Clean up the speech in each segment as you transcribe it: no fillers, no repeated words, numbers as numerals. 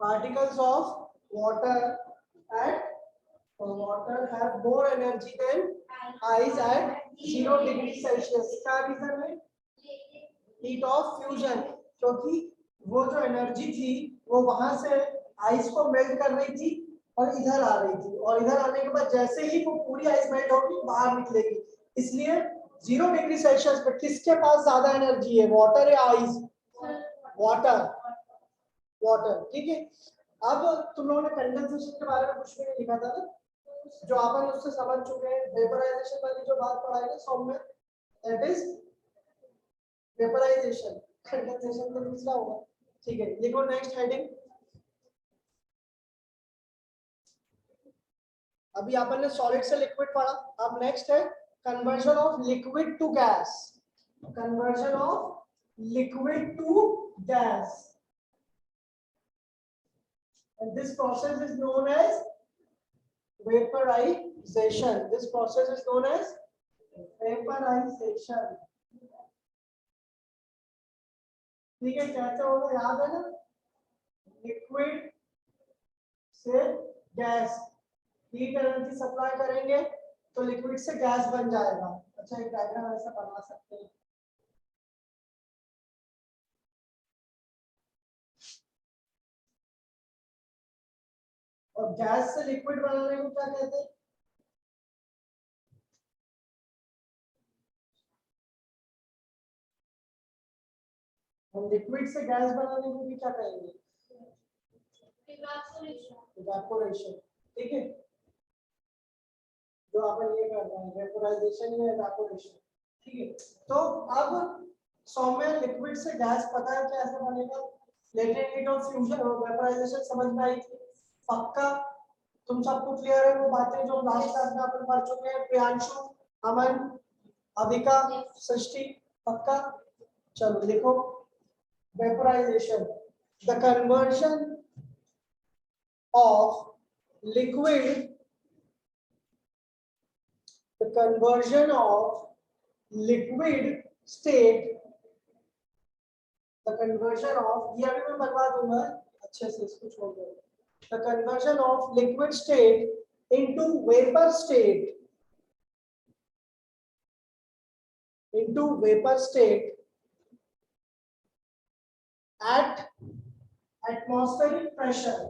particles of water at water have more energy than ice at 0 degree Celsius. क्या reason है? Heat of fusion, क्योंकि वो जो energy थी वो वहां से आइस को मेल्ट कर रही थी और इधर आ रही थी, और इधर आने के बाद जैसे ही वो पूरी आइस मेल्ट होगी बाहर निकलेगी, इसलिए 0 डिग्री सेल्सियस पे किसके पास ज्यादा एनर्जी है, वाटर या आइस? वाटर, वाटर, ठीक है। अब तुम लोगों ने कंडेंसेशन के बारे में कुछ भी नहीं लिखा था ना, जो अपन उससे समझ चुके हैं। वेपराइजेशन वाली जो बात पढ़ाई है सौम्य, दैट इज वेपराइजेशन। कंडेंसेशन तो दूसरा होगा, ठीक है। लिखो नेक्स्ट हेडिंग। अभी अपन ने सॉलिड से लिक्विड पढ़ा, अब नेक्स्ट है conversion of liquid to gas. Conversion of liquid to gas, and this process is known as vaporization. This process is known as vaporization. ठीक है, कैसे होगा याद है ना? लिक्विड से गैस, हीट एनर्जी सप्लाई करेंगे तो लिक्विड से गैस बन जाएगा। अच्छा, एक डायग्राम ऐसा बना सकते हैं। और गैस से लिक्विड बनाने को क्या कहते हैं? हम लिक्विड से गैस बनाने को भी क्या कहेंगे? इवेपोरेशन, ठीक है। जो अपन ये कर रहे हैं वेपोराइजेशन या इवेपोरेशन, ठीक है। तो अब सौम्य लिक्विड से गैस पता है कैसे बनेगा? लेटेंट हीट ऑफ फ्यूजन और वेपोराइजेशन समझ में आई थी? पक्का तुम सबको क्लियर है वो बातें जो लास्ट क्लास में अपन पढ़ चुके हैं? प्रियांशु, अमन, अविका, सृष्टि, पक्का? चलो लिखो vaporisation, the conversion of liquid, the conversion of liquid state, the conversion of, ये अभी मैं बनवा दूंगा अच्छे से, इसको छोड़ दो। The conversion of liquid state into vapor state, into vapor state at atmospheric pressure,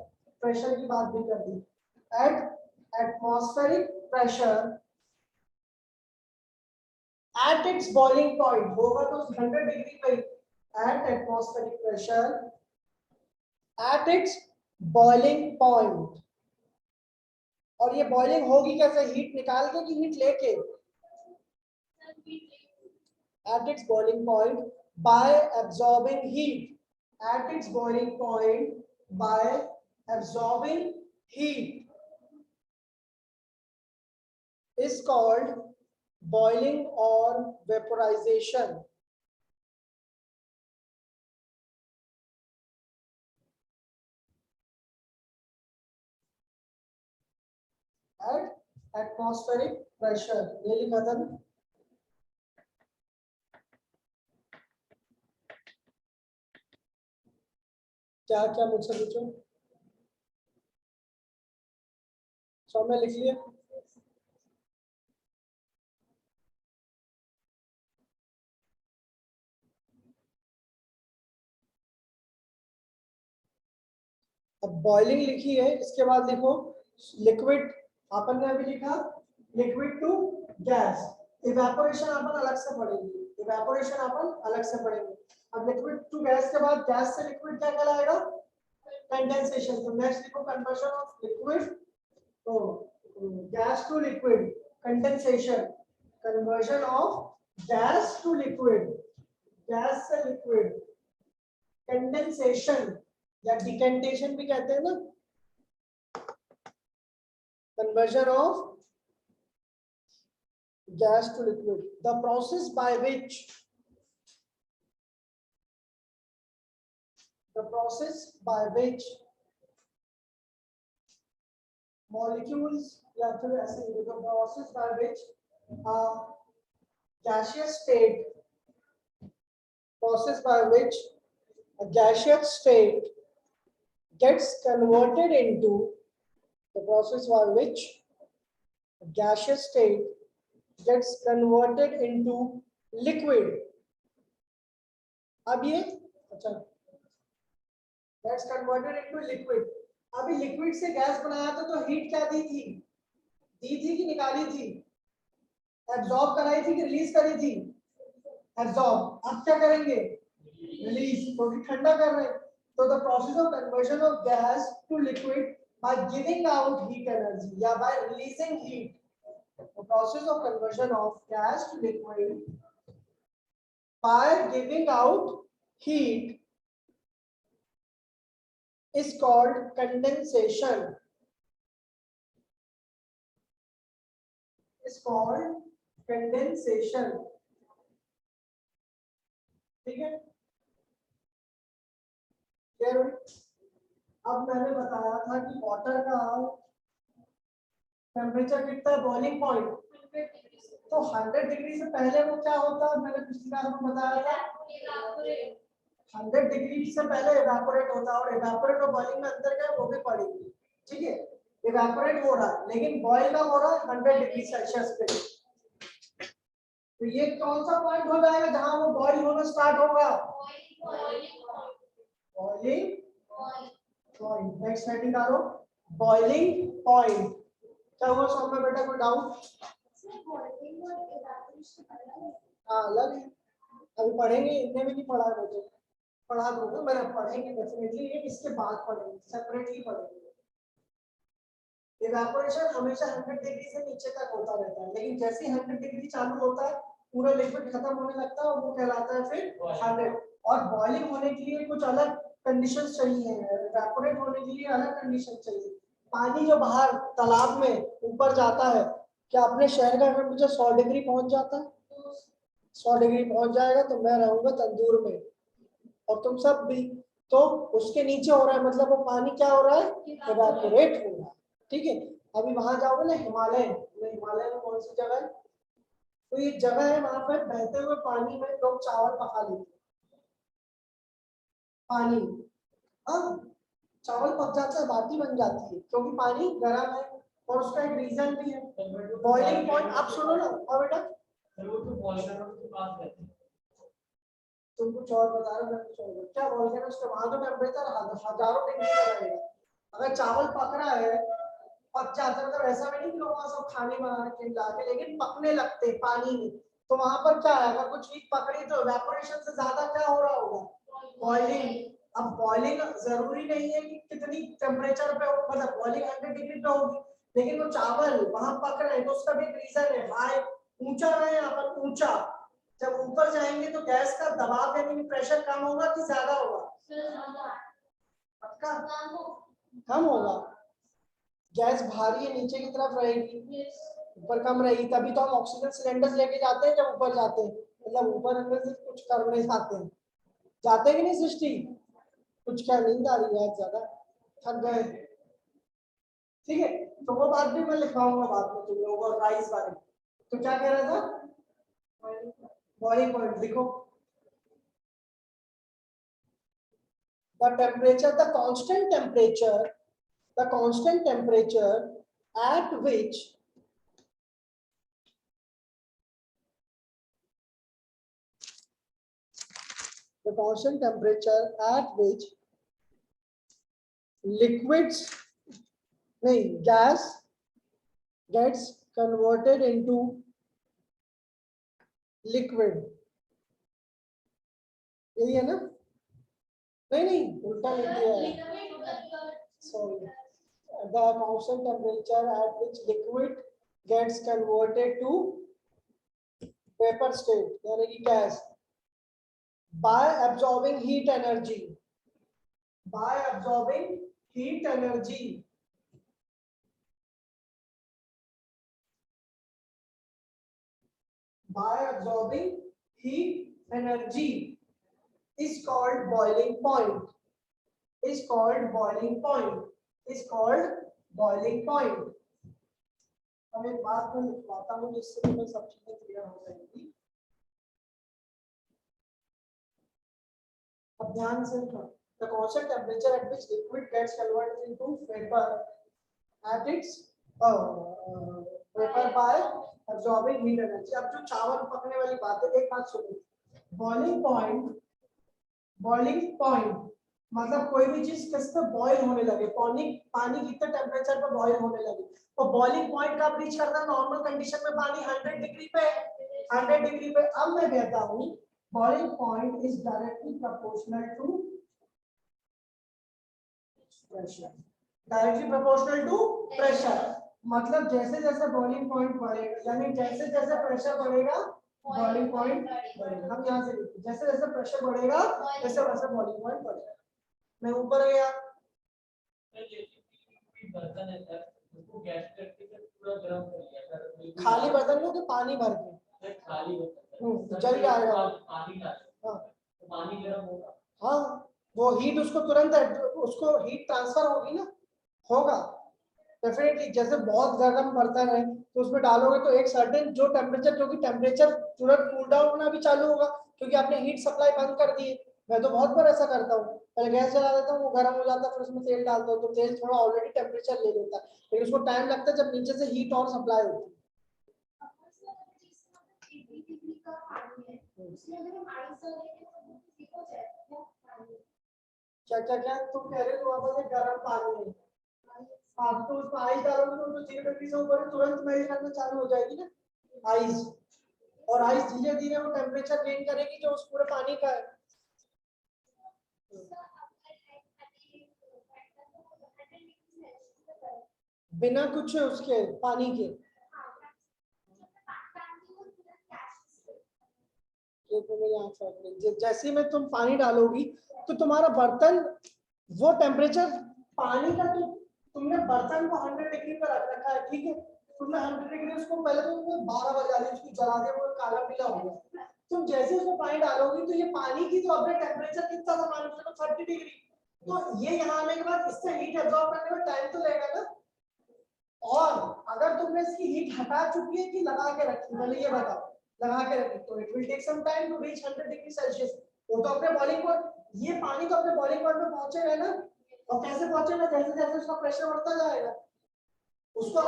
pressure की बात भी कर दी, at atmospheric pressure at its boiling point, होगा तो 100 डिग्री पे, at atmospheric pressure at its boiling point। और ये बॉइलिंग होगी कैसे? हीट निकाल के कि हीट लेके? at its boiling point by absorbing heat, at its boiling point by absorbing heat is called boiling or vaporization। at atmospheric pressure, ये लिखा था ना? क्या क्या मुझसे पूछो? सौम्य लिख लिया? अब बॉइलिंग लिखी है, इसके बाद लिखो लिक्विड, अपन ने अभी लिखा लिक्विड टू गैस। इवेपोरेशन अपन अलग से पढ़ेंगे, इवेपोरेशन अपन अलग से पढ़ेंगे। अब लिक्विड टू गैस के बाद गैस से लिक्विड क्या कहलाएगा? कंडेंसेशन। तो नेक्स्ट लिखो कन्वर्जन ऑफ लिक्विड, तो gas to liquid, condensation. Conversion of gas to liquid, gas से लिक्विड, कंडेंसेशन या डिकेंटेशन भी कहते हैं ना। Conversion of gas to liquid, the process by which molecules, या फिर ऐसे the process by which gaseous state, process by which a gaseous state gets converted into the process by which gaseous state gets converted into liquid. अब ये अच्छा gets converted into liquid. अभी liquid से gas बनाया था तो heat क्या दी थी कि निकाली थी? एब्जॉर्ब कराई थी कि रिलीज करी थी? एब्जॉर्ब. अब क्या करेंगे? रिलीज, क्योंकि ठंडा कर रहे हैं. तो the process of conversion of gas to liquid by giving out heat energy या by releasing heat. The process of conversion of gas to liquid by giving out heat is called condensation. Is called condensation. ठीक है? अब मैंने बताया था कि water का temperature कितना है? Boiling point. तो 100 डिग्री से पहले वो क्या होता है? मैंने पिछली बार आपको बताया था 100 डिग्री से पहले इवेपोरेट होता है. और इवेपोरेट और बॉइलिंग में अंतर क्या है वो भी पढ़ेंगे. ठीक है? इवेपोरेट हो रहा है लेकिन बॉइल कब हो रहा है? 100 डिग्री सेल्सियस पे. तो ये कौन सा पॉइंट हो जाएगा जहां वो बॉइल होना स्टार्ट होगा? Boiling point. नेक्स्ट हेडिंग डालो, बॉइलिंग पॉइंट. क्या हुआ सॉल्व में बेटा? कोई डाउट? हाँ अलग है. अभी पढ़ेंगे, इतने भी नहीं पढ़ा है मुझे. पढ़ा दूंगा मैं. पढ़ेंगे डेफिनेटली, ये इसके बाद पढ़ेंगे, सेपरेटली पढ़ेंगे. इवेपोरेशन हमेशा 100 डिग्री से नीचे तक होता रहता है, लेकिन जैसे ही 100 डिग्री चालू होता है पूरा लिक्विड खत्म होने लगता है और वो कहलाता है फिर 100. और बॉइलिंग होने के लिए कुछ अलग कंडीशंस चाहिए, इवेपोरेट होने के लिए अलग कंडीशन चाहिए. पानी जो बाहर तालाब में ऊपर जाता है, क्या अपने शहर का टेम्परेचर 100 डिग्री पहुंच जाता है? 100 डिग्री पहुंच जाएगा तो मैं रहूंगा तंदूर में और तुम सब भी. तो उसके नीचे हो रहा है, मतलब वो पानी क्या हो रहा है? इवेपोरेट हो रहा है. ठीक है? अभी वहां जाओगे ना हिमालय में कौन सी जगह है? तो ये जगह है, वहां पर बहते हुए पानी में लोग चावल पका लेते हैं. पानी, हाँ चावल पक जाता है, बाटी बन जाती है क्योंकि पानी गर्म है. और उसका एक रीजन भी है, बॉइलिंग पॉइंट. आप सुनो ना. और बेटा तुम कुछ और बता रहे हो, मैं कुछ और. क्या वॉल्केनोस का वहां तो टेम्परेचर हजारों डिग्री का रहेगा. अगर चावल पक रहा है, पक जाता है, मतलब ऐसा भी नहीं कि लोग वहां सब खाने बना के ला के, लेकिन पकने लगते हैं पानी में. तो वहां पर क्या है? अगर कुछ चीज पक रही तो इवेपोरेशन से ज्यादा क्या हो रहा होगा? बॉइलिंग. अब बॉइलिंग जरूरी नहीं है कि कितनी टेम्परेचर पे हो, मतलब बॉइलिंग 100 डिग्री पे होगी, लेकिन वो चावल वहां पक रहे हैं तो उसका भी एक रीजन है. हाई ऊंचा रहे यहाँ पर, ऊंचा. जब ऊपर जाएंगे तो गैस का दबाव यानी प्रेशर कम होगा कि ज्यादा होगा? पक्का कम होगा. गैस भारी है, नीचे की तरफ रहेगी, ऊपर कम रहेगी. तभी तो हम ऑक्सीजन सिलेंडर्स लेके जाते हैं जब ऊपर जाते हैं, मतलब ऊपर अंदर से कुछ करने जाते हैं. जाते हैं कि नहीं सृष्टि? कुछ क्या नींद आ रही है आज ज्यादा? थक गए? ठीक है, तो वो बात भी मैं लिखवाऊंगा बाद में तुम लोगों को राइस बारे में. तो क्या कह रहा था? बॉइलिंग पॉइंट लिखो. The temperature, the constant temperature at which liquids, gas gets converted into liquid. यही है ना? नहीं उल्टा लिख दिया. Sorry. The constant temperature at which liquid gets converted to vapor state यानी कि gas by absorbing heat energy. By absorbing heat energy. By absorbing heat energy is called boiling point. Is called boiling point. Is called boiling point. अब एक बात मैं लिखवाता हूँ जिससे तुम्हें सब चीजें क्लियर हो जाएंगी. अब ध्यान से the constant temperature at which liquid gets converted into vapor at its vapor by absorbing heat energy. अब जो चावल पकने वाली बात है, एक बात सुनो, बॉइलिंग पॉइंट मतलब कोई भी चीज किस पे बॉईल होने लगे, पानी कितने टेम्परेचर पे बॉईल होने लगे, तो बॉइलिंग पॉइंट कब रीच करता है? नॉर्मल कंडीशन में पानी 100 डिग्री पे, 100 डिग्री पे। अब मैं कहता हूँ boiling point is directly proportional to pressure, directly proportional to pressure. मतलब जैसे जैसे बॉइलिंग पॉइंट बढ़ेगा, यानी जैसे जैसे प्रेशर बढ़ेगा बॉइलिंग पॉइंट बढ़ेगा। हम यहाँ से देखिए, जैसे जैसे प्रेशर बढ़ेगा वैसे वैसे बॉइलिंग पॉइंट बढ़ेगा। मैं ऊपर गया, बर्तन है सर, उसको गैस करके पूरा गर्म कर लिया सर, खाली बर्तन में तो पानी भर के खाली बर्तन जल जाएगा, पानी डाल, तो पानी गर्म होगा। हाँ, वो हीट उसको तुरंत उसको हीट ट्रांसफर होगी ना, होगा डेफिनेटली। जैसे बहुत गर्म बर्तन है तो उसमें डालोगे तो एक सर्टेन जो टेम्परेचर, क्योंकि टेम्परेचर तुरंत कूल डाउन होना भी चालू होगा क्योंकि आपने हीट सप्लाई बंद कर दी है। मैं तो बहुत बार ऐसा करता हूँ, पहले गैस जला देता हूँ, वो गर्म हो जाता है, फिर उसमें तेल डालता हूँ तो तेल थोड़ा ऑलरेडी टेम्परेचर ले लेता है, लेकिन उसको टाइम लगता है जब नीचे से हीट और सप्लाई होती है। क्या क्या क्या तुम कह रहे हो? वहां पर गर्म पानी है, आप तो उसमें आइस डालोगे तो 0 डिग्री से ऊपर तुरंत मेल्ट करना चालू हो जाएगी ना आइस, और आइस धीरे धीरे वो टेम्परेचर गेन करेगी जो उस पूरे पानी का है। बिना कुछ उसके पानी के जैसे में तुम पानी डालोगी तो तुम्हारा बर्तन वो टेम्परेचर पानी का, तो तुमने बर्तन को 100 डिग्री पर रख रखा है, ठीक है, तुमने 100 डिग्री उसको पहले तो तुमने 12 बजा दी, उसको जला दिया, वो काला पीला हो गया। तुम जैसे उसमें पानी डालोगी तो ये पानी की तो अपने टेम्परेचर कितना था मालूम चलो 30 डिग्री, तो ये यहाँ आने के बाद इससे हीट एब्जॉर्ब करने में टाइम तो लगेगा ना। और अगर तुमने इसकी हीट हटा चुकी है कि लगा के रखी, पहले ये बताओ, लगा के रखी तो it will take some time to reach 100 degree Celsius. वो तो अपने बॉइलिंग पॉइंट, ये पानी तो अपने बॉइलिंग पॉइंट पे पहुंचेगा ना, और कैसे पहुंचेगा? जैसे जैसे उसका प्रेशर बढ़ता जाएगा उसको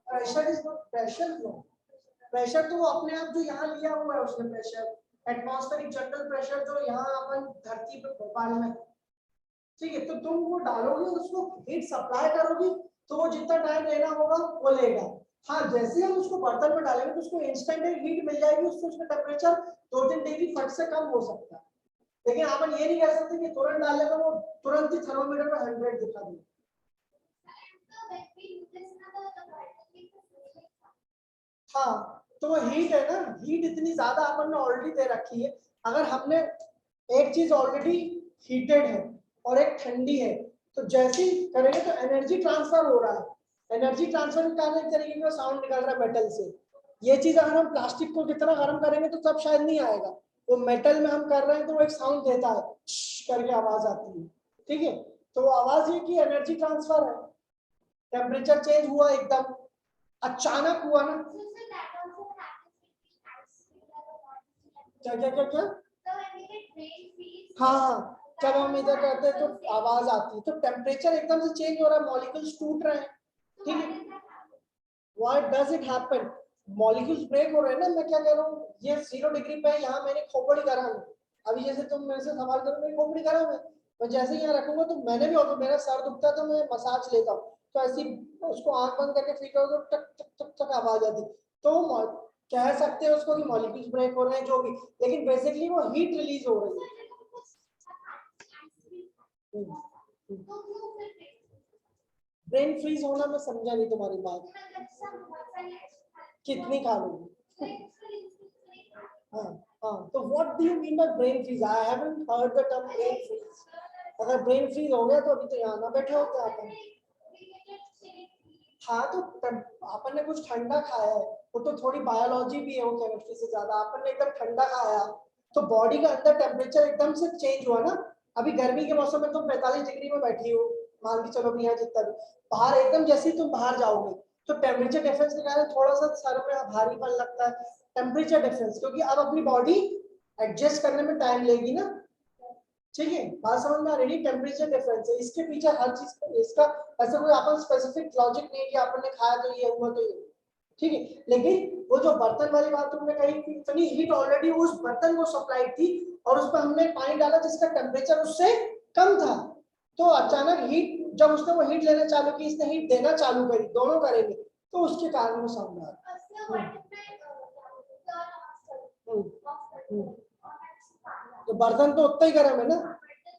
pressure is not pressure, no pressure तो वो अपने आप जो यहाँ लिया हुआ है उसने प्रेशर, एटमॉस्फेरिक जनरल प्रेशर जो यहाँ अपन धरती पे भोपाल में, ठीक है, तो तुम वो डालोगे उसको हीट सप्लाई करोगी तो वो जितना टाइम लेना होगा वो लेगा। हाँ, जैसे हम उसको बर्तन में डालेंगे तो उसको इंस्टेंट हीट मिल जाएगी, उसको उसका टेम्परेचर 2-3 डिग्री फट से कम हो सकता है, लेकिन अपन ये नहीं कह सकते कि तुरंत डालने पर वो तुरंत ही थर्मोमीटर में 100 दिखा दे। हाँ, तो वो हीट है ना, हीट इतनी ज्यादा अपन ने ऑलरेडी दे रखी है। अगर हमने एक चीज ऑलरेडी हीटेड है और एक ठंडी है तो जैसे ही करेंगे तो एनर्जी ट्रांसफर हो रहा है, एनर्जी ट्रांसफर करने के तरीके का साउंड निकल रहा है मेटल से। ये चीज अगर हम प्लास्टिक को कितना गर्म करेंगे तो तब शायद नहीं आएगा, वो मेटल में हम कर रहे हैं तो वो एक साउंड देता है, करके आवाज आती है, ठीक है, तो वो आवाज ये की एनर्जी ट्रांसफर है, टेम्परेचर चेंज हुआ एकदम अचानक हुआ ना। क्या क्या क्या क्या हाँ, जब हम इधर करते हैं तो आवाज आती है, तो टेम्परेचर एकदम से चेंज हो रहा है, मॉलिक्यूल्स टूट रहे हैं, ठीक है। What does it happen? Molecules break हो रहे हैं ना। मैं क्या कह रहा हूँ, ये 0 डिग्री पे यहाँ मैंने खोपड़ी गर्म है, अभी जैसे तुम मेरे से सवाल करो मेरी खोपड़ी गर्म है, मैं जैसे यहाँ रखूंगा तो मैंने भी होगा, मेरा सर दुखता है तो मैं मसाज लेता हूँ, तो ऐसी उसको आंख बंद करके फील करो तो टक टक टक टक आवाज आती, तो कह सकते हैं उसको कि मॉलिक्यूल्स ब्रेक हो रहे हैं जो भी, लेकिन बेसिकली वो हीट रिलीज हो रही है। ब्रेन फ्रीज होना मैं समझा नहीं तुम्हारी बात, कितनी खा लोगी? हाँ हाँ, तो what do you mean by brain freeze? I haven't heard the term brain freeze. अगर ब्रेन फ्रीज हो गया तो अभी तो यहाँ ना बैठे होते अपन। हाँ, तो अपन ने कुछ ठंडा खाया है, वो तो थोड़ी बायोलॉजी भी है, वो केमिस्ट्री से ज्यादा। अपन ने एकदम ठंडा खाया तो बॉडी का अंदर टेम्परेचर एकदम से चेंज हुआ ना। अभी गर्मी के मौसम में तुम 45 डिग्री में बैठी हो, मान के चलो भी यहाँ जितना भी, बाहर एकदम जैसे ही तुम बाहर जाओगे तो टेम्परेचर डिफरेंस के कारण थोड़ा सा सर में भारीपन लगता है, टेम्परेचर डिफरेंस, क्योंकि अब अपनी बॉडी एडजस्ट करने में टाइम लेगी ना, ठीक है, बात समझ में आ रही है? टेम्परेचर डिफरेंस है, इसके पीछे हर चीज इसका ऐसा कोई अपन स्पेसिफिक लॉजिक नहीं कि अपन ने खाया तो ये हुआ तो ये, ठीक है। लेकिन वो जो बर्तन वाली बात तुमने कही कि इतनी हीट ऑलरेडी उस बर्तन को सप्लाई थी और उस पर हमने पानी डाला जिसका टेम्परेचर उससे कम था, तो अचानक हीट जब उसने वो हीट लेना चालू की, इसने हीट देना चालू करी, दोनों करेंगे, तो उसके कारण वो साउंड आ रहा है। तो बर्तन तो उतना ही गर्म है ना,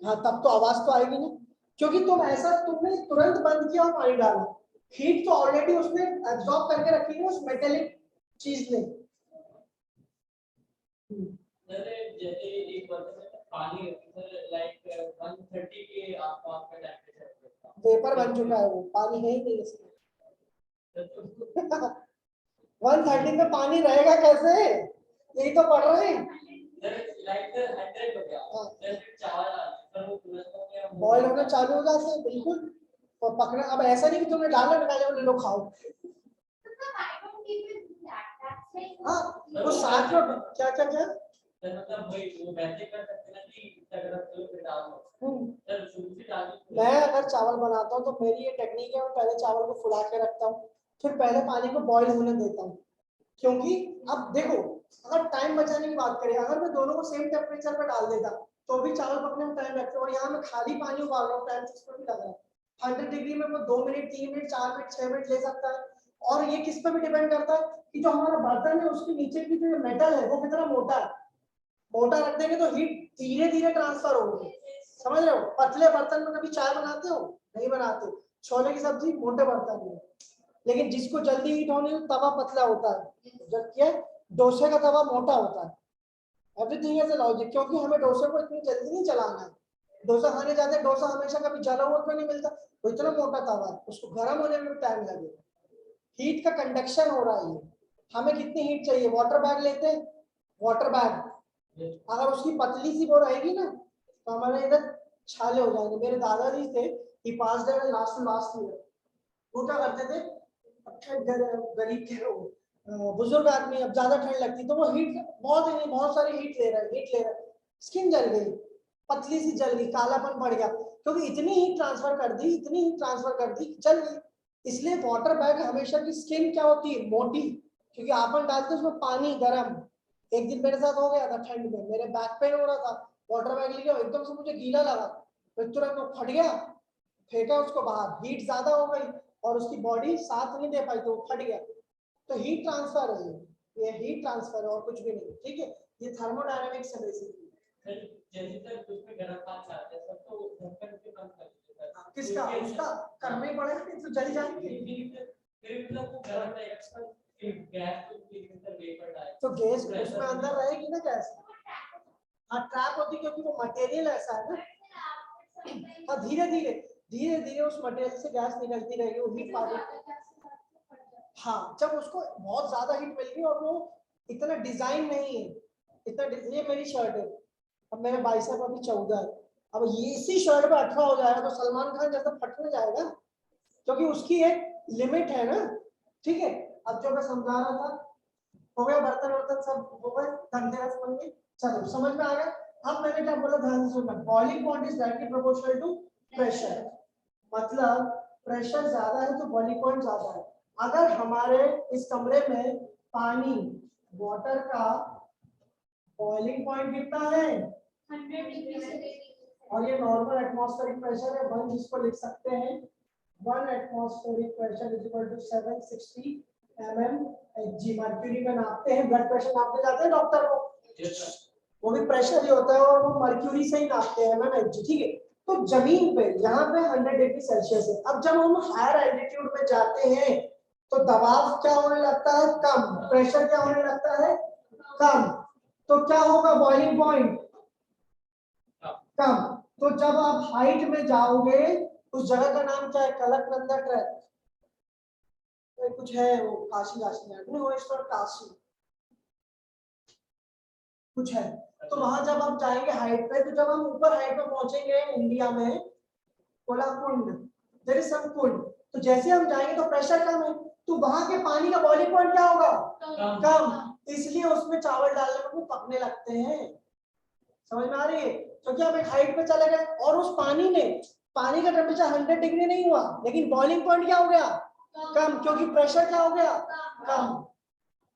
हाँ तब तो आवाज तो आएगी ना, क्योंकि तुम ऐसा तुमने तुरंत बंद किया और पानी डाला, हीट तो ऑलरेडी उसने एब्जॉर्ब करके रखी है उस मेटेलिक चीज ने। जैसे एक बर्तन में पानी लाइक 130 के आसपास का टेम्परेचर वेपर बन चुका है, वो पानी है ही नहीं इसमें। 130 में पानी रहेगा कैसे, यही तो पढ़ रहे हैं। लाइक 100 हो गया, जैसे चावल पर वो तुरंत बॉयल होना चालू हो जाते हैं बिल्कुल, और पकना। अब ऐसा नहीं कि तुमने डाला निकाले ले लो खाओ, हाँ वो साथ में क्या क्या क्या मतलब वही वो वैसे कर सकते ना कि अगर आप फिर डाल दो सर शुरू से डाल दो। मैं अगर चावल बनाता हूँ तो मेरी ये टेक्निक है, मैं पहले चावल को फुला के रखता हूँ, फिर पहले पानी को बॉईल होने देता हूँ, क्योंकि अब देखो अगर टाइम बचाने की बात करें, अगर मैं दोनों को सेम टेम्परेचर पर डाल देता तो भी चावल पकने में टाइम लगता है, और यहाँ मैं खाली पानी उबाल रहा हूँ, टाइम किस पर भी लग रहा है। 100 डिग्री में वो 2 मिनट 3 मिनट 4 मिनट 6 मिनट ले सकता है, और ये किस पर भी डिपेंड करता है कि जो हमारा बर्तन है उसके नीचे की जो मेटल है वो कितना मोटा है। मोटा रख देंगे तो हीट धीरे धीरे ट्रांसफर होगी, समझ रहे हो? पतले बर्तन में कभी चाय बनाते हो? नहीं बनाते। छोले की सब्जी मोटे बर्तन में, लेकिन जिसको जल्दी हीट होनी हो तवा पतला होता है, जबकि डोसे का तवा मोटा होता है। एवरीथिंग इज अ लॉजिक, क्योंकि हमें डोसे को इतनी जल्दी नहीं चलाना है। डोसा खाने जाते हैं, डोसा हमेशा कभी जला हुआ तो नहीं मिलता, वो इतना मोटा तवा है, उसको गर्म होने में टाइम लगेगा। हीट का कंडक्शन हो रहा है। हमें कितनी हीट चाहिए? वाटर बैग लेते हैं, वाटर बैग अगर उसकी पतली सी वो रहेगी ना तो हमारे इधर छाले हो जाएंगे। मेरे दादाजी थे, ही पास डे लास्ट ईयर, वो क्या करते थे, गरीब के बुजुर्ग आदमी, अब ज्यादा ठंड लगती तो वो हीट बहुत सारी हीट ले रहा है, स्किन जल गई, पतली सी जल गई, कालापन पड़ गया, क्योंकि इतनी हीट ट्रांसफर कर दी जल गई। इसलिए वाटर बैग हमेशा की स्किन क्या होती है, मोटी, क्योंकि आपन डालते उसमें पानी गर्म। एक दिन मेरे साथ हो गया था, ठंड में मेरे बैक पेन हो रहा था, वाटर बैग लिया, एकदम से मुझे गीला लगा, फिर तुरंत वो फट गया, फेंका उसको बाहर, हीट ज्यादा हो गई और उसकी बॉडी साथ नहीं दे पाई तो वो फट गया। तो हीट ट्रांसफर है ये हीट ट्रांसफर है और कुछ भी नहीं, ठीक है। ये थर्मोडायनामिक्स है बेसिकली। जैसे तक उसमें गर्म पानी आता है सब तो ढक्कन से बंद कर देते हैं। किसका? उसका करना ही पड़ेगा, नहीं तो जल जाएंगे। फिर मतलब वो गर्म रहेगा, गैस तो वेपर आए तो गैस उसमें अंदर रहेगी ना गैस, हाँ ट्रैप होती, क्योंकि वो मटेरियल ऐसा है ना। हाँ धीरे धीरे उस मटेरियल से गैस निकलती रहेगी, वो हीट पानी। हाँ जब उसको बहुत ज्यादा हीट मिल गई और वो इतना डिजाइन नहीं है, ये मेरी शर्ट है, अब मेरे बाइसेप अभी 14 है, अब ये इसी शर्ट पे 18 हो जाएगा तो सलमान खान जैसा फटने जाएगा, क्योंकि उसकी एक लिमिट है ना, ठीक है। अब जो मैं समझा रहा था हो गया, बर्तन वर्तन सब हो गए, धनतेरस बन गई, चलो समझ में आ गया। अब मैंने क्या बोला, ध्यान से सुनना, boiling point is directly proportional to pressure, मतलब प्रेशर ज्यादा है तो बॉइलिंग पॉइंट ज्यादा है। अगर हमारे इस कमरे में पानी वाटर का बॉइलिंग पॉइंट कितना है 100 डिग्री, और ये नॉर्मल एटमॉस्फेरिक प्रेशर है 1, जिसको लिख सकते हैं 1 atmospheric pressure is equal to 760 mmHg। Mercury में नापते हैं, ब्लड प्रेशर नापने जाते हैं डॉक्टर को, वो भी प्रेशर ही होता है और वो मर्क्यूरी से ही नापते हैं mmHg, ठीक है। तो जमीन पे यहाँ पे 100 डिग्री सेल्सियस है। अब जब हम हायर एल्टीट्यूड में जाते हैं तो दबाव क्या होने लगता है, कम, प्रेशर क्या होने लगता है, कम, तो क्या होगा, बॉइलिंग पॉइंट कम। तो जब आप हाइट में जाओगे, उस जगह का नाम क्या है, कलकनंदा ट्रैक, कुछ है वो, काशी काशी कुछ है। तो वहां जब हम जाएंगे हाइट पे, तो जब हम ऊपर हाइट पे पहुंचेंगे इंडिया में, कोलाकुंड, देयर इज सम कुंड, तो जैसे हम जाएंगे तो प्रेशर कम है, तो वहां के पानी का बॉइलिंग पॉइंट क्या होगा, कम, इसलिए उसमें चावल डालने में वो पकने लगते हैं। समझ में आ रही है? क्योंकि हम एक हाइट पे चले गए और उस पानी का टेम्परेचर 100 डिग्री नहीं हुआ, लेकिन बॉइलिंग पॉइंट क्या हो गया, कम, क्योंकि प्रेशर क्या हो गया, कम।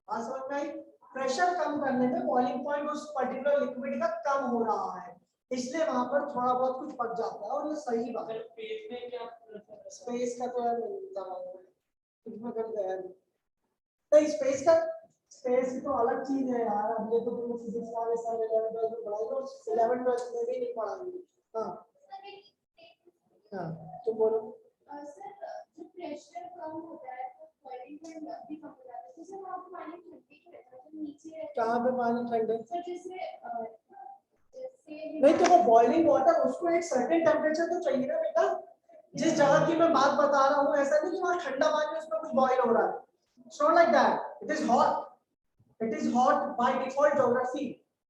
बात समझ में आई? प्रेशर कम करने पे बॉइलिंग पॉइंट उस पर्टिकुलर लिक्विड का कम हो रहा है, इसलिए वहां पर थोड़ा बहुत कुछ पक जाता है, और ये सही बात है। स्पेस में क्या स्पेस का तो यार इसमें कर गया नहीं, स्पेस की तो अलग चीज है यार, अब ये तो तुम फिजिक्स वाले सर 11 12 में पढ़ाएंगे, 11 12 में भी नहीं पढ़ाएंगे। हाँ हाँ, तुम बोलो। सर जब प्रेशर कम होता है तो बॉइलिंग पॉइंट भी कम हो जाता है, तो सर वहाँ पे पानी ठंडी रहता है, तो नीचे कहाँ पे पानी ठंडे? सर जैसे नहीं तो वो बॉइलिंग वाटर, उसको एक सर्टेन टेम्परेचर तो चाहिए ना बेटा। जिस जगह की मैं बात बता रहा हूँ, ऐसा नहीं कि वहाँ ठंडा पानी है उसमें कुछ बॉइल हो रहा है, it's not like that, it is hot by default geography,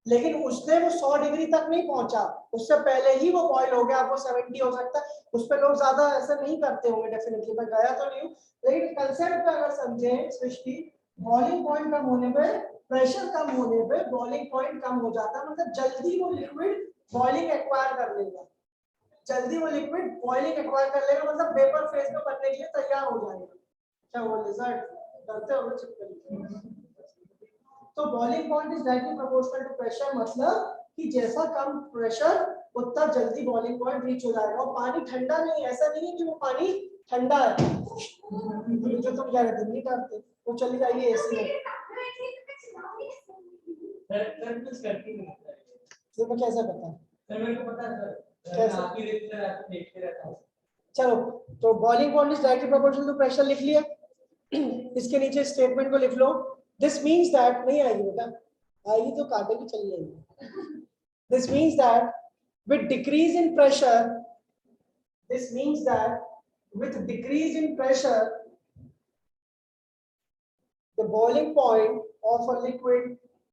लेकिन उसने वो 100 डिग्री तक नहीं पहुंचा, उससे पहले ही वो बॉइल हो गया, वो 70 हो सकता है, उस पर लोग ज्यादा ऐसा नहीं करते होंगे डेफिनेटली, मैं गया तो नहीं हूँ, लेकिन कंसेप्ट पे अगर समझे सृष्टि, बॉइलिंग पॉइंट कम होने पे, प्रेशर कम होने पे बॉइलिंग पॉइंट कम हो जाता है, मतलब जल्दी वो लिक्विड बॉइलिंग एक्वायर कर लेगा, जल्दी वो लिक्विड बॉइलिंग एक्वायर कर लेगा, मतलब वेपर फेज में बनने के लिए तैयार हो जाएगा। क्या वो लिजर्ड डरते हो चिपकली? तो boiling point is directly proportional to pressure, मतलब कि जैसा कम प्रेशर उतना जल्दी बॉइलिंग पॉइंट रीच हो जाएगा। और पानी ठंडा नहीं, ऐसा नहीं है कि वो पानी ठंडा है जो तुम कह रहे थे, नहीं करते, वो चली जाइए एसी में। तो मैं कैसे पता? मेरे को पता है सर, कैसे? आप ही देखते रहता हूं। चलो, तो boiling point is directly proportional to pressure लिख लिया। इसके नीचे स्टेटमेंट को लिख लो, दिस मींस दैट, नहीं आएगी बेटा, आएगी तो काटे भी चली जाएगी। This means that with decrease in pressure, this means that with decrease in pressure the boiling point of a liquid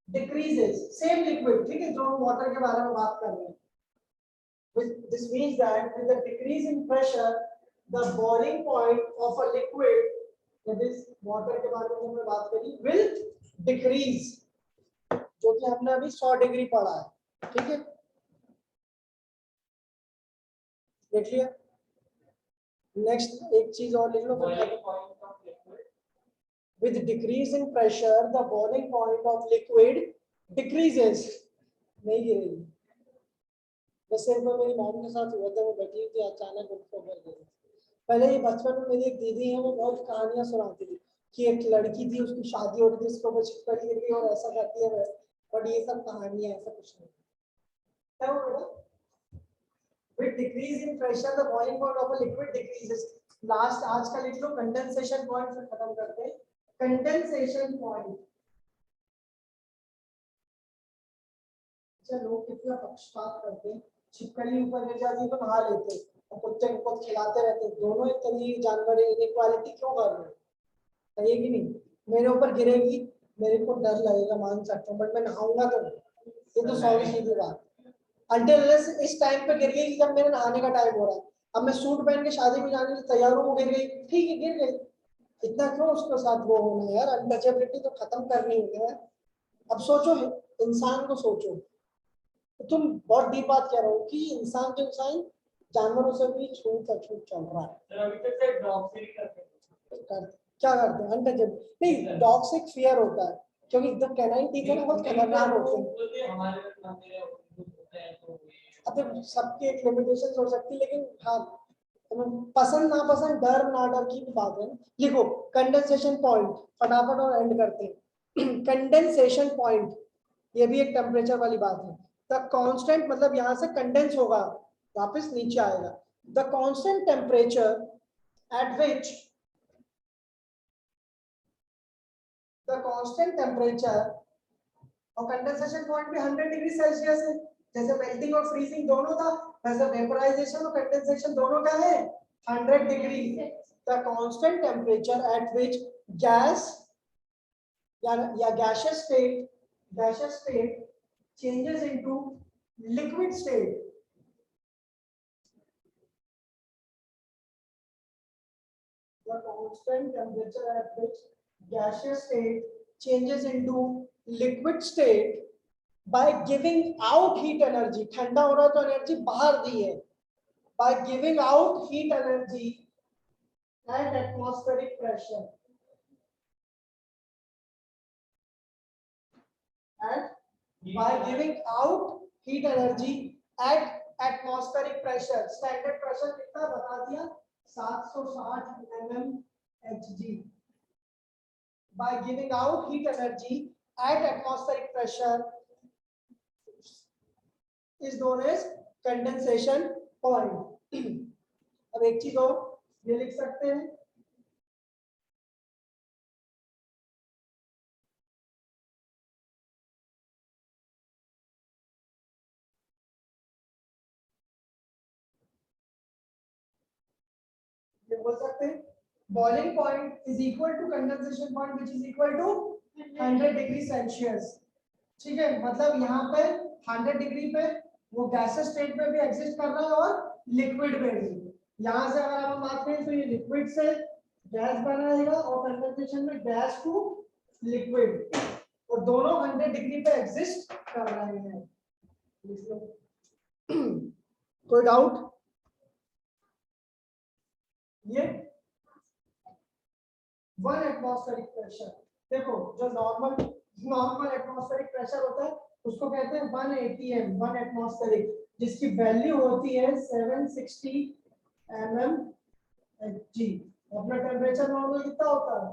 decreases, same liquid, ठीक है, जो हम वाटर के बारे में बात कर रहे हैं, this means that with the decrease in pressure the boiling point of a liquid, that is water के बारे में हमने बात करी, will decrease, जो कि हमने अभी 100 डिग्री पढ़ा है, ठीक है, देख लिया। नेक्स्ट एक चीज और लिख लो, with decrease in pressure the boiling point of liquid decreases, नहीं गिरेगी। वैसे एक बार मेरी मॉम के साथ हुआ था, वो बैठी थी, अचानक उनको गिर गई। पहले ये बचपन में मेरी एक दीदी है, वो बहुत कहानियां सुनाती थी कि एक लड़की थी, उसकी शादी हो रही थी, उसको वो छिपकली गिर गई और ऐसा करती है वैसे, बट ये सब कहानियां, ऐसा कुछ नहीं। क्या हो बेटा? with decrease in pressure the boiling point of a liquid decreases। Last आज का लिख लो, कंडेंसेशन पॉइंट से खत्म करते हैं। कंडेंसेशन पॉइंट, चलो कितना पक्षपात करते हैं, छिपकली ऊपर गिर जाती है तो नहा लेते हैं, और कुत्ते को खिलाते रहते हैं, दोनों एक तरह के जानवर है, इनइक्वालिटी क्यों कर रहे हैं? सही है कि नहीं? मेरे ऊपर गिरेगी, मेरे को डर लगेगा, मान सकता हूँ, बट मैं नहाऊंगा तो, ये तो सॉरी सीधी बात। Until इस टाइम पे गिर गई जब मेरे नहाने का टाइम हो रहा है, अब मैं सूट पहन के शादी में जाने के लिए तैयार हूँ, गिर गई, ठीक है गिर गई, इतना क्यों उसके साथ वो होना है यार, अनटचेबिलिटी तो खत्म करनी है। अब सोचो, इंसान को सोचो, तो तुम बहुत डीप बात कह रहे हो कि इंसान जो इंसान जानवरों से भी छूट अछूत चल रहा है। अभी तक से डॉग से ही करते हैं। क्या करते हैं? अनटचेबल नहीं, डॉग से एक फियर होता है, क्योंकि एकदम कैनाइन टीथ है ना, बहुत खतरनाक होते हैं। हमारे अब सबके एक लिमिटेशंस हो सकती है, लेकिन हाँ, पसंद ना पसंद, डर ना डर की भी बात है। लिखो कंडेंसेशन पॉइंट, फटाफट और एंड करते हैं। कंडेंसेशन पॉइंट, ये भी एक टेम्परेचर वाली बात है। द कांस्टेंट, मतलब यहां से कंडेंस होगा, वापस नीचे आएगा। The constant temperature at which the constant temperature, और कंडेंसेशन पॉइंट भी 100 डिग्री सेल्सियस है, जैसे मेल्टिंग और फ्रीजिंग दोनों था, वैसे वेपराइजेशन और कंडेंसेशन दोनों क्या है, 100 degree. The constant temperature at which gas या gaseous state changes into liquid state, the constant temperature at which gaseous state changes into liquid state by giving out heat energy, ठंडा हो रहा है तो एनर्जी बाहर दी है, by giving out heat energy at atmospheric pressure, and by giving out heat energy at atmospheric pressure, standard pressure कितना बता दिया, 760 mmHg. By giving out heat energy at atmospheric pressure is known as condensation point. अब एक चीज और ये लिख सकते हैं, ये बोल सकते हैं boiling point is equal to condensation point which is equal to 100 degree Celsius. ठीक है, मतलब यहाँ पे 100 डिग्री पे वो गैसेस स्टेट में भी एग्जिस्ट कर रहा है और लिक्विड में भी. यहाँ से अगर हम बात करें तो ये लिक्विड से गैस बनाएगा और कंडेंसेशन में गैस टू लिक्विड, और दोनों 100 डिग्री पे एग्जिस्ट कर रहे हैं. कोई डाउट? ये 1 एटमॉस्फेरिक प्रेशर, देखो जो नॉर्मल एटमॉस्फेरिक प्रेशर होता है उसको कहते हैं 1 atm, 1 एटमॉस्फेरिक, जिसकी वैल्यू होती है 760 mmHg. अपना टेम्परेचर नॉर्मल कितना होता है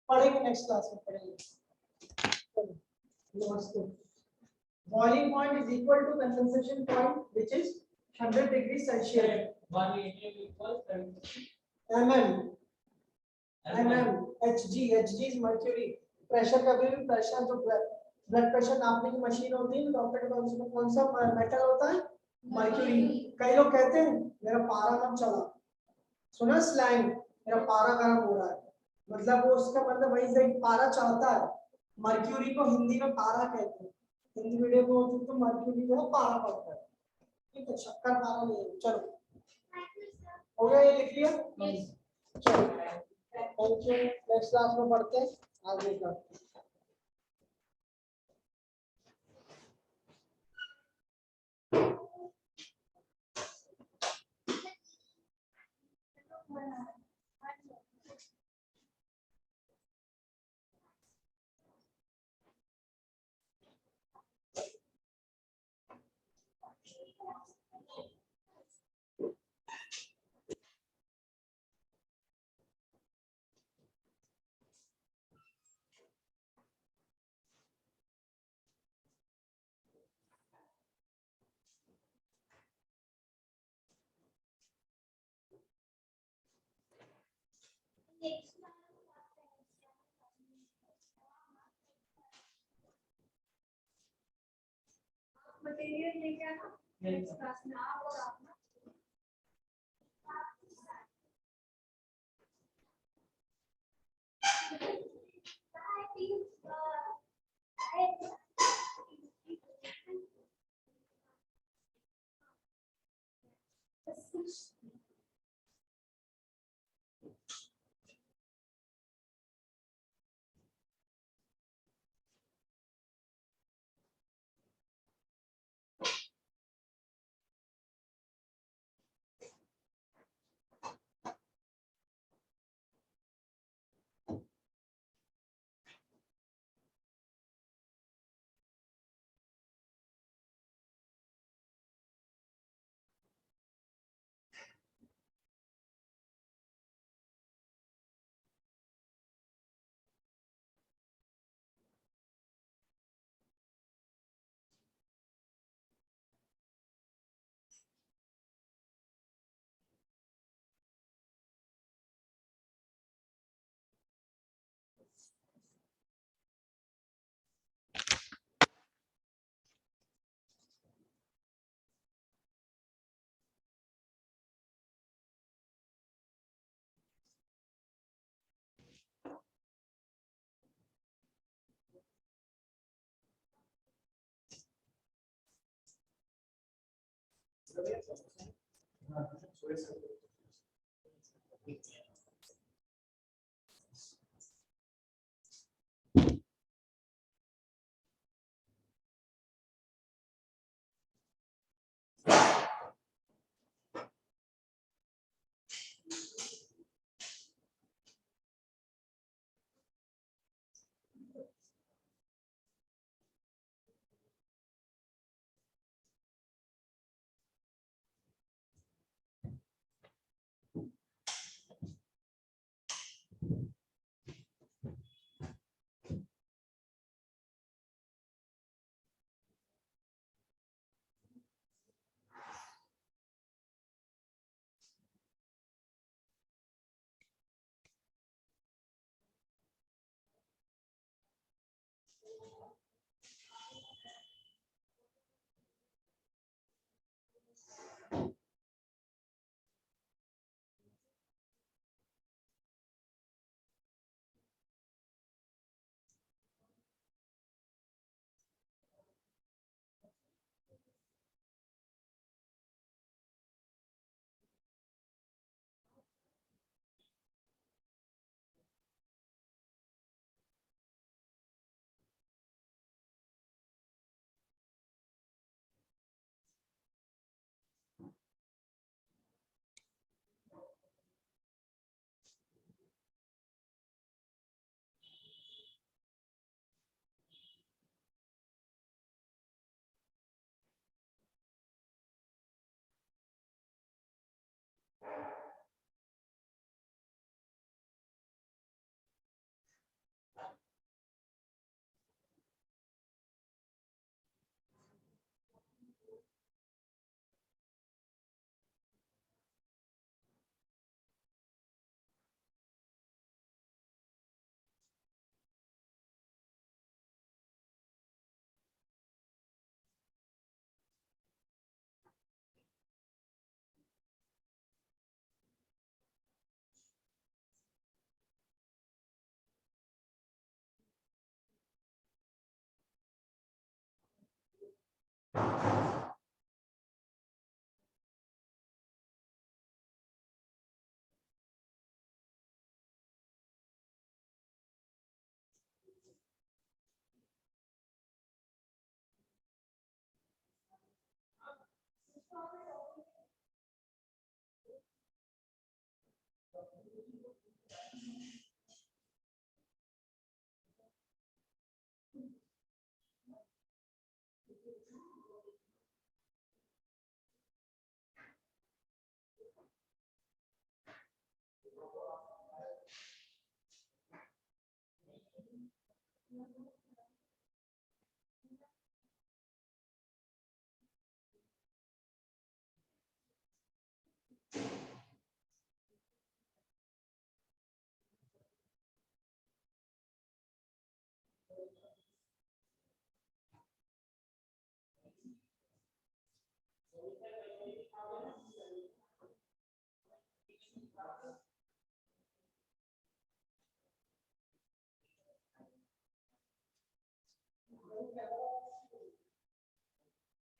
पढ़ेंगे, नेक्स्ट क्लास में पढ़ेंगे. नमस्ते. Boiling point is equal to condensation point which is 100 degree Celsius. 1 atm equals 70 Hg is mercury. Pressure का भी प्रेशर, जो ब्लड प्रेशर नापने की मशीन होती है डॉक्टर के पास, उसमें कौन सा मेटल होता है, मर्क्यूरी. कई लोग कहते हैं मेरा पारा कब चढ़ा, सुना स्लैंग, मेरा पारा गर्म हो रहा है, मतलब वो उसका मतलब वही से पारा चढ़ता है. मर्क्यूरी को हिंदी में पारा कहते हैं, हिंदी मीडियम में होती तो मर्क्यूरी को पारा पड़ता है. ठीक है, शक्कर पारा नहीं है. चलो हो गया, ये लिख लिया. चलो थैंक यू, नेक्स्ट क्लास में पढ़ते हैं आगे का. मटेरियल लेके आना नेक्स्ट क्लास में आप और आप ना.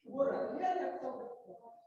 वो रख लिया लैपटॉप। क्लास